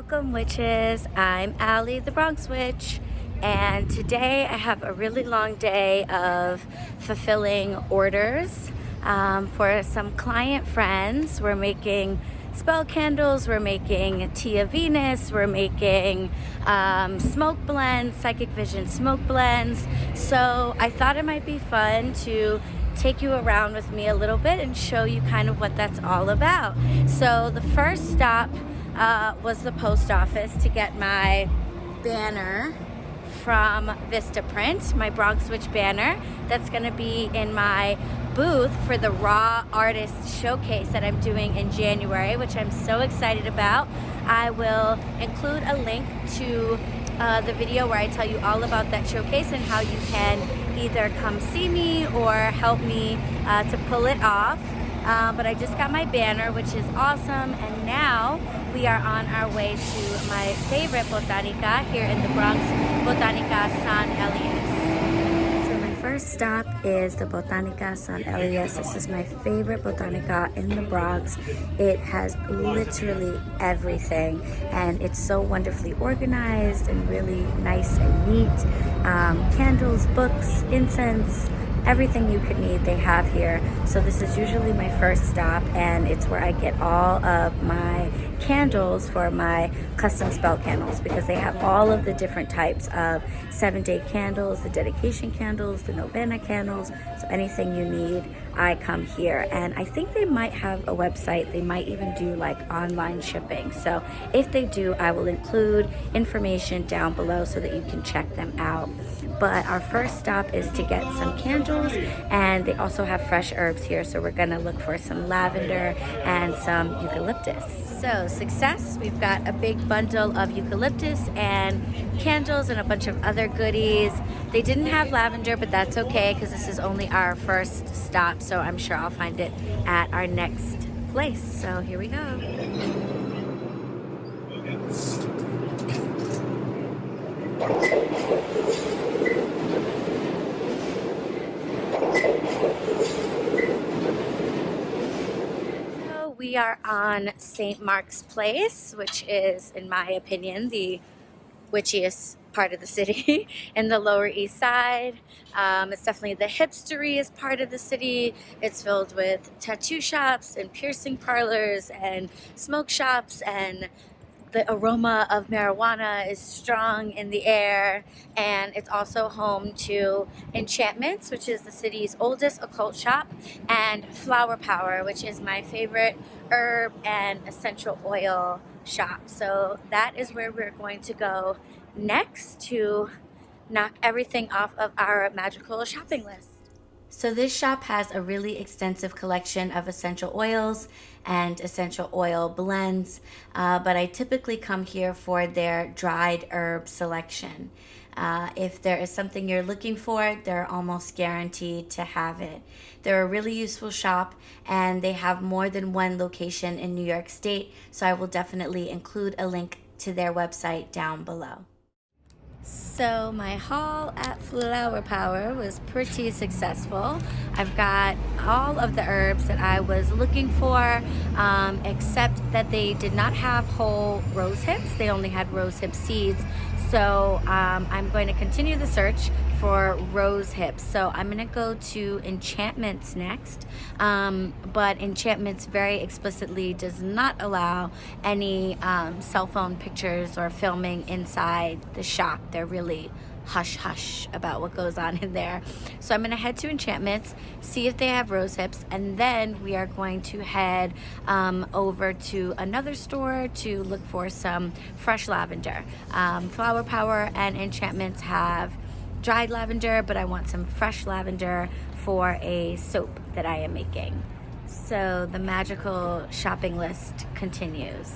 Welcome witches, I'm Allie the Bronx Witch, and today I have a really long day of fulfilling orders for some client friends. We're making spell candles, we're making Tia Venus, we're making smoke blends, Psychic Vision smoke blends. So I thought it might be fun to take you around with me a little bit and show you kind of what that's all about. So the first stop was the post office to get my banner from Vistaprint, my BronxWitch banner that's going to be in my booth for the Raw Artist Showcase that I'm doing in January, which I'm so excited about. I will include a link to the video where I tell you all about that showcase and how you can either come see me or help me to pull it off. But I just got my banner, which is awesome, and now we are on our way to my favorite botanica here in the Bronx, Botanica San Elias. So my first stop is the Botanica San Elias. This is my favorite botanica in the Bronx. It has literally everything, and it's so wonderfully organized and really nice and neat. Candles, books, incense, everything you could need they have here. So this is usually my first stop, and it's where I get all of my candles for my custom spell candles, because they have all of the different types of 7-day candles, the dedication candles, the novena candles. So anything you need, I come here. And I think they might have a website. They might even do like online shipping. So if they do, I will include information down below so that you can check them out. But our first stop is to get some candles, and they also have fresh herbs here. So we're gonna look for some lavender and some eucalyptus. So success, we've got a big bundle of eucalyptus and candles and a bunch of other goodies. They didn't have lavender, but that's okay because this is only our first stop. So I'm sure I'll find it at our next place. So here we go. We are on St. Mark's Place, which is, in my opinion, the witchiest part of the city in the Lower East Side. It's definitely the hipsteriest part of the city. It's filled with tattoo shops and piercing parlors and smoke shops, and the aroma of marijuana is strong in the air. And it's also home to Enchantments, which is the city's oldest occult shop, and Flower Power, which is my favorite herb and essential oil shop. So that is where we're going to go next to knock everything off of our magical shopping list. So this shop has a really extensive collection of essential oils and essential oil blends, but I typically come here for their dried herb selection. If there is something you're looking for, they're almost guaranteed to have it. They're a really useful shop, and they have more than one location in New York State, so I will definitely include a link to their website down below. So my haul at Flower Power was pretty successful. I've got all of the herbs that I was looking for, except that they did not have whole rose hips. They only had rose hip seeds. So I'm going to continue the search for rose hips. So I'm gonna go to Enchantments next, but Enchantments very explicitly does not allow any cell phone pictures or filming inside the shop. They're really hush-hush about what goes on in there. So I'm gonna head to Enchantments, see if they have rose hips, and then we are going to head over to another store to look for some fresh lavender. Flower Power and Enchantments have dried lavender, but I want some fresh lavender for a soap that I am making. So the magical shopping list continues.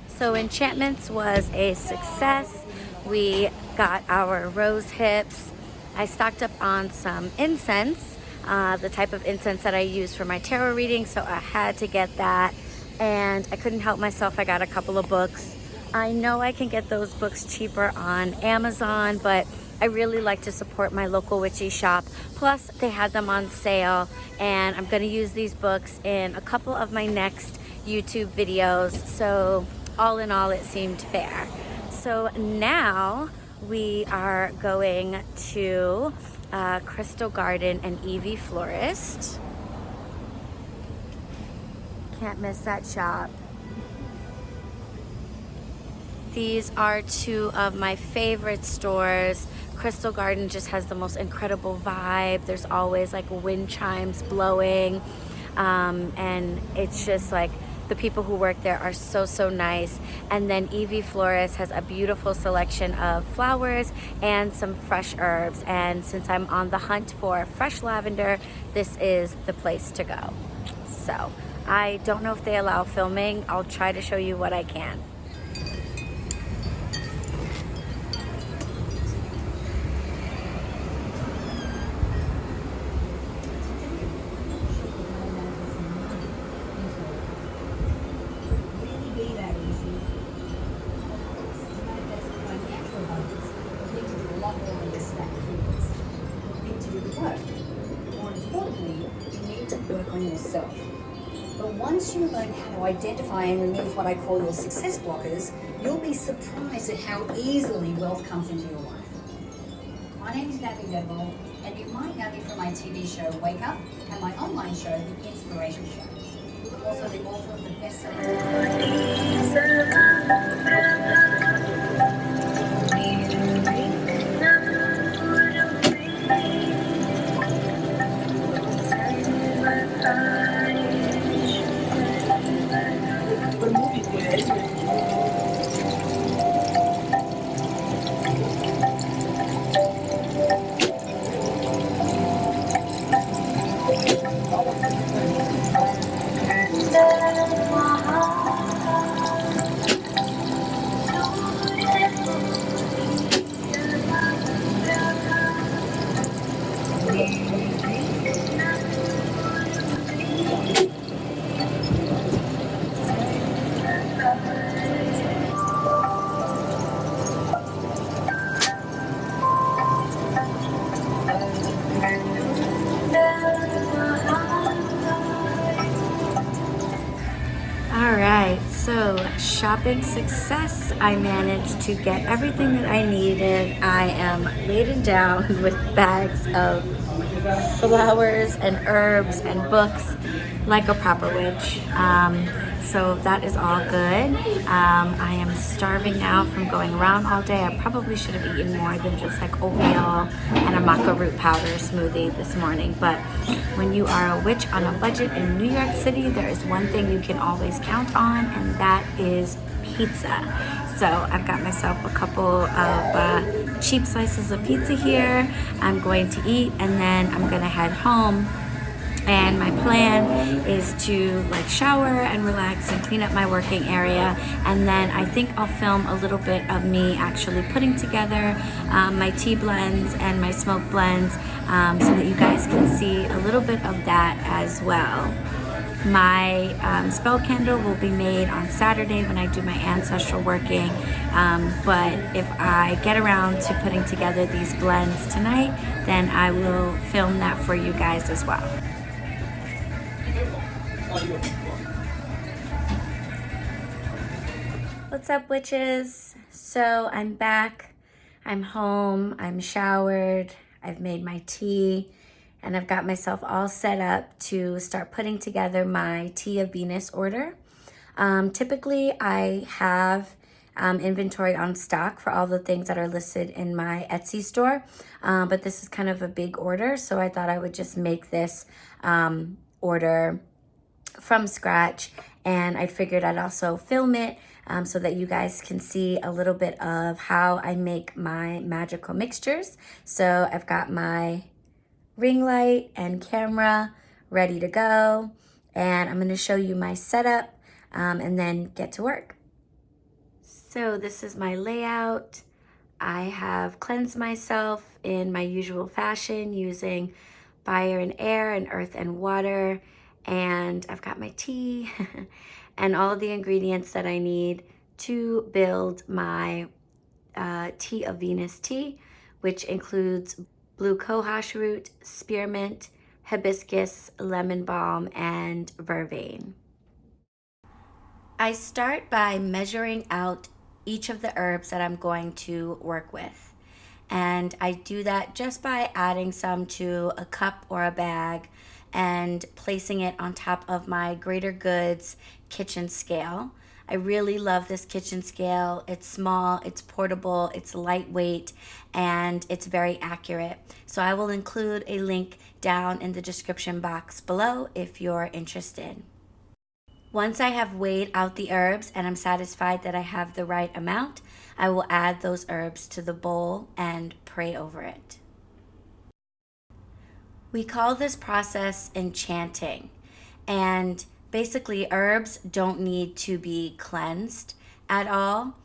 So Enchantments was a success. We got our rose hips. I stocked up on some incense, the type of incense that I use for my tarot reading, so I had to get that. And I couldn't help myself, I got a couple of books. I know I can get those books cheaper on Amazon, but I really like to support my local witchy shop. Plus, they had them on sale, and I'm going to use these books in a couple of my next YouTube videos. So all in all, it seemed fair. So now we are going to Crystal Garden and Evie Florist. Can't miss that shop. These are two of my favorite stores. Crystal Garden just has the most incredible vibe. There's always like wind chimes blowing, and it's just like the people who work there are so nice. And then Evie Florist has a beautiful selection of flowers and some fresh herbs. And since I'm on the hunt for fresh lavender, this is the place to go. So I don't know if they allow filming. I'll try to show you what I can. But once you learn how to identify and remove what I call your success blockers, you'll be surprised at how easily wealth comes into your life. My name is Natalie Devil, and you might know me from my TV show Wake Up and my online show The Inspiration Show. I'm also the author of the Alright, so shopping success. I managed to get everything that I needed. I am laden down with bags of flowers and herbs and books like a proper witch. So that is all good. I am starving now from going around all day. I probably should have eaten more than just like oatmeal and a maca root powder smoothie this morning. But when you are a witch on a budget in New York City, there is one thing you can always count on, and that is pizza. So I've got myself a couple of cheap slices of pizza here. I'm going to eat, and then I'm gonna head home. And my plan is to like shower and relax and clean up my working area, and then I think I'll film a little bit of me actually putting together my tea blends and my smoke blends, so that you guys can see a little bit of that as well. My spell candle will be made on Saturday when I do my ancestral working, but if I get around to putting together these blends tonight, then I will film that for you guys as well. What's up, witches? So I'm back, I'm home, I'm showered, I've made my tea, and I've got myself all set up to start putting together my Tea of Venus order. Typically, I have inventory on stock for all the things that are listed in my Etsy store, but this is kind of a big order, so I thought I would just make this order from scratch, and I figured I'd also film it so that you guys can see a little bit of how I make my magical mixtures. So I've got my ring light and camera ready to go, and I'm going to show you my setup and then get to work. So this is my layout. I have cleansed myself in my usual fashion using fire and air and earth and water, and I've got my tea and all the ingredients that I need to build my Tea of Venus tea, which includes blue cohosh root, spearmint, hibiscus, lemon balm, and vervain. I start by measuring out each of the herbs that I'm going to work with. And I do that just by adding some to a cup or a bag and placing it on top of my Greater Goods kitchen scale. I really love this kitchen scale. It's small, it's portable, it's lightweight, and it's very accurate. So I will include a link down in the description box below if you're interested. Once I have weighed out the herbs and I'm satisfied that I have the right amount, I will add those herbs to the bowl and pray over it. We call this process enchanting, and basically herbs don't need to be cleansed at all.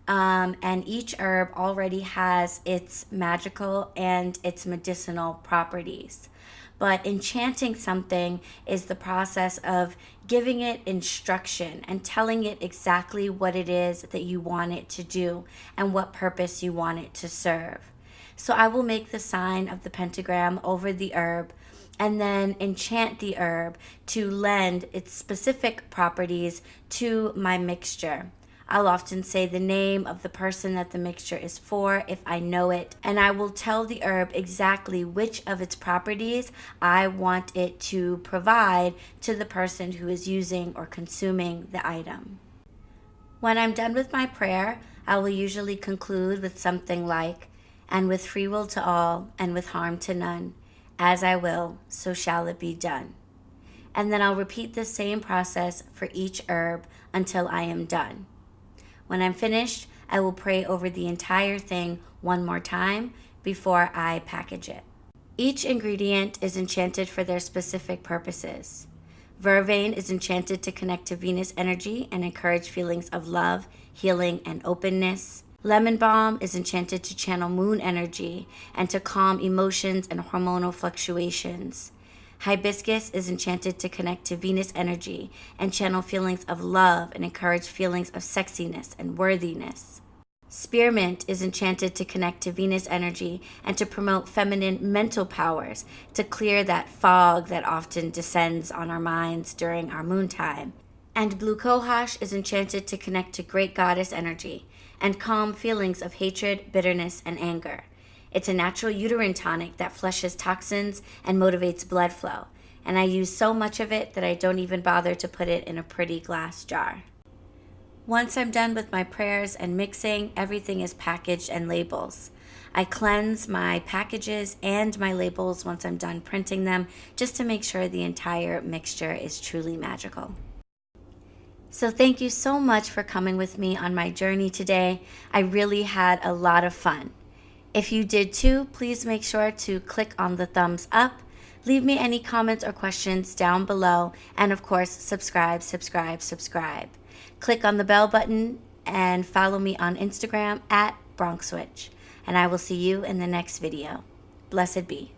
And each herb already has its magical and its medicinal properties. But enchanting something is the process of giving it instruction and telling it exactly what it is that you want it to do and what purpose you want it to serve. So I will make the sign of the pentagram over the herb and then enchant the herb to lend its specific properties to my mixture. I'll often say the name of the person that the mixture is for if I know it, and I will tell the herb exactly which of its properties I want it to provide to the person who is using or consuming the item. When I'm done with my prayer, I will usually conclude with something like, "And with free will to all, and with harm to none, as I will, so shall it be done." And then I'll repeat the same process for each herb until I am done. When I'm finished, I will pray over the entire thing one more time before I package it. Each ingredient is enchanted for their specific purposes. Vervain is enchanted to connect to Venus energy and encourage feelings of love, healing, and openness. Lemon balm is enchanted to channel moon energy and to calm emotions and hormonal fluctuations. Hibiscus is enchanted to connect to Venus energy and channel feelings of love and encourage feelings of sexiness and worthiness. Spearmint is enchanted to connect to Venus energy and to promote feminine mental powers, to clear that fog that often descends on our minds during our moon time. And blue cohosh is enchanted to connect to great goddess energy and calm feelings of hatred, bitterness, and anger. It's a natural uterine tonic that flushes toxins and motivates blood flow. And I use so much of it that I don't even bother to put it in a pretty glass jar. Once I'm done with my prayers and mixing, everything is packaged and labels. I cleanse my packages and my labels once I'm done printing them, just to make sure the entire mixture is truly magical. So thank you so much for coming with me on my journey today. I really had a lot of fun. If you did too, please make sure to click on the thumbs up, leave me any comments or questions down below, and of course, subscribe. Click on the bell button and follow me on Instagram at BronxWitch, and I will see you in the next video. Blessed be.